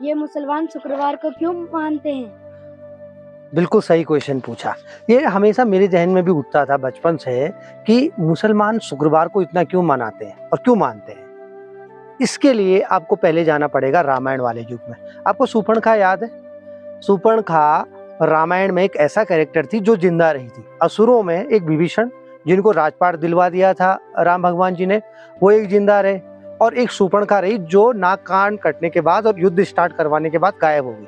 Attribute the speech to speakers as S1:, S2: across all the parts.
S1: ये मुसलमान शुक्रवार को क्यों मानते हैं?
S2: बिल्कुल सही क्वेश्चन पूछा। ये हमेशा मेरे जहन में भी उठता था बचपन से कि मुसलमान शुक्रवार को इतना क्यों मनाते हैं और क्यों मानते हैं। इसके लिए आपको पहले जाना पड़ेगा रामायण वाले युग में। आपको शूर्पणखा याद है? शूर्पणखा रामायण में एक ऐसा कैरेक्टर थी जो जिंदा रही थी। असुरों में एक विभीषण जिनको राजपाट दिलवा दिया था राम भगवान जी ने, वो एक जिंदा रहे, और एक शूर्पणखा रही जो नाक कान कटने के बाद और युद्ध स्टार्ट करवाने के बाद गायब हो गई।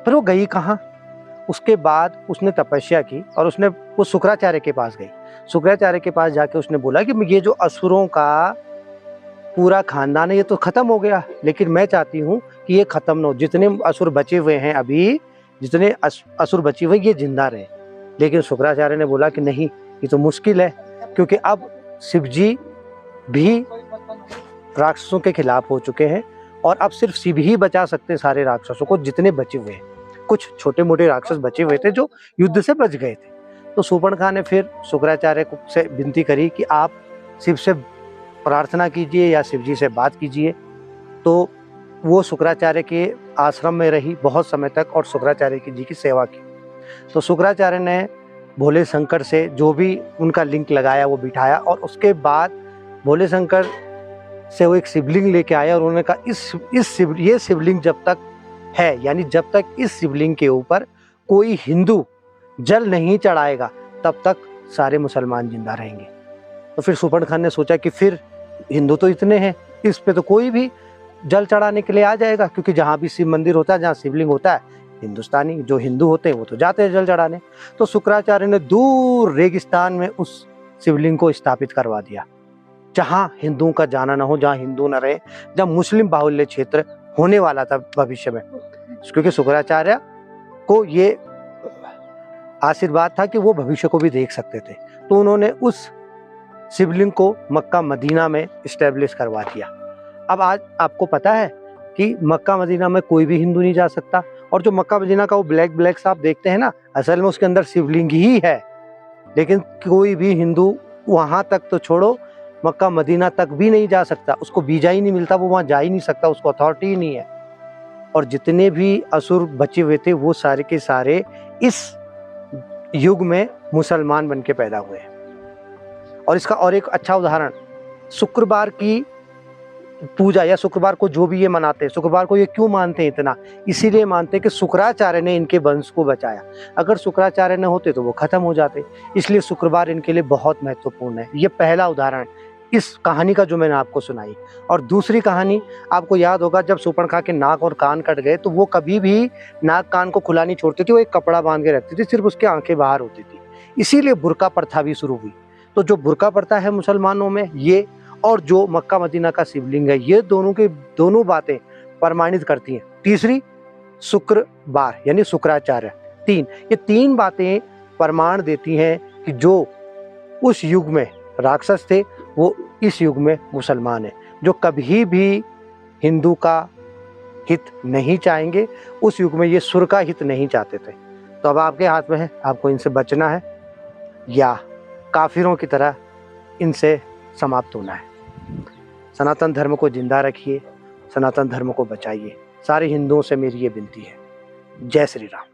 S2: फिर वो गई कहाँ? उसके बाद उसने तपस्या की और उसने वो शुक्राचार्य के पास गई। शुक्राचार्य के पास जाके उसने बोला कि ये जो असुरों का पूरा खानदान है ये तो खत्म हो गया, लेकिन मैं चाहती हूँ कि ये खत्म ना हो। जितने असुर बचे हुए हैं अभी, जितने असुर बचे हुए ये जिंदा रहे। लेकिन शुक्राचार्य ने बोला कि नहीं, ये तो मुश्किल है, क्योंकि अब शिव जी भी राक्षसों के खिलाफ हो चुके हैं और अब सिर्फ शिव ही बचा सकते हैं सारे राक्षसों को जितने बचे हुए हैं। कुछ छोटे मोटे राक्षस बचे हुए थे जो युद्ध से बच गए थे। तो शूर्पणखा ने फिर शुक्राचार्य से विनती करी कि आप शिव से प्रार्थना कीजिए या शिव जी से बात कीजिए। तो वो शुक्राचार्य के आश्रम में रही बहुत समय तक और शुक्राचार्य जी की सेवा की। तो शुक्राचार्य ने भोले शंकर से जो भी उनका लिंक लगाया वो बिठाया, और उसके बाद भोले शंकर से वो एक शिवलिंग लेके आया और उन्होंने कहा ये शिवलिंग जब तक है, यानी जब तक इस शिवलिंग के ऊपर कोई हिंदू जल नहीं चढ़ाएगा तब तक सारे मुसलमान जिंदा रहेंगे। तो फिर शूर्पणखा ने सोचा कि फिर हिंदू तो इतने हैं, इस पे तो कोई भी जल चढ़ाने के लिए आ जाएगा, क्योंकि जहाँ भी शिव मंदिर होता है, जहाँ शिवलिंग होता है, हिंदुस्तानी जो हिंदू होते हैं वो तो जाते हैं जल चढ़ाने। तो शुक्राचार्य ने दूर रेगिस्तान में उस शिवलिंग को स्थापित करवा दिया, जहाँ हिंदुओं का जाना ना हो, जहाँ हिंदू न रहे, जहाँ मुस्लिम बाहुल्य क्षेत्र होने वाला था भविष्य में। क्योंकि शुक्राचार्य को ये आशीर्वाद था कि वो भविष्य को भी देख सकते थे। तो उन्होंने उस शिवलिंग को मक्का मदीना में इस्टेब्लिश करवा दिया। अब आज आपको पता है कि मक्का मदीना में कोई भी हिंदू नहीं जा सकता, और जो मक्का मदीना का वो ब्लैक ब्लैक सा आप देखते हैं ना, असल में उसके अंदर शिवलिंग ही है। लेकिन कोई भी हिंदू वहां तक तो छोड़ो, मक्का मदीना तक भी नहीं जा सकता, उसको वीजा ही नहीं मिलता, वो वहां जा ही नहीं सकता, उसको अथॉरिटी ही नहीं है। और जितने भी असुर बचे हुए थे वो सारे के सारे इस युग में मुसलमान बन के पैदा हुए हैं। और इसका और एक अच्छा उदाहरण, शुक्रवार की पूजा या शुक्रवार को जो भी ये मनाते हैं, शुक्रवार को ये क्यों मानते हैं इतना? इसीलिए मानते हैं कि शुक्राचार्य ने इनके वंश को बचाया। अगर शुक्राचार्य न होते तो वो खत्म हो जाते, इसलिए शुक्रवार इनके लिए बहुत महत्वपूर्ण है। ये पहला उदाहरण इस कहानी का जो मैंने आपको सुनाई। और दूसरी कहानी आपको याद होगा, जब शूर्पणखा के नाक और कान कट गए तो वो कभी भी नाक कान को खुला नहीं छोड़ती थी, वो एक कपड़ा बांध के रखती थी, सिर्फ उसकी आंखें बाहर होती थी। इसीलिए बुर्का प्रथा भी शुरू हुई। तो जो बुर्का प्रथा है मुसलमानों में, ये और जो मक्का मदीना का शिवलिंग है, ये दोनों बातें प्रमाणित करती हैं। तीसरी शुक्रवार यानी शुक्राचार्य, ये तीन बातें प्रमाण देती हैं कि जो उस युग में राक्षस थे वो इस युग में मुसलमान है, जो कभी भी हिंदू का हित नहीं चाहेंगे। उस युग में ये सुर का हित नहीं चाहते थे। तो अब आपके हाथ में है, आपको इनसे बचना है या काफिरों की तरह इनसे समाप्त होना है। सनातन धर्म को जिंदा रखिए, सनातन धर्म को बचाइए। सारे हिंदुओं से मेरी ये विनती है। जय श्री राम।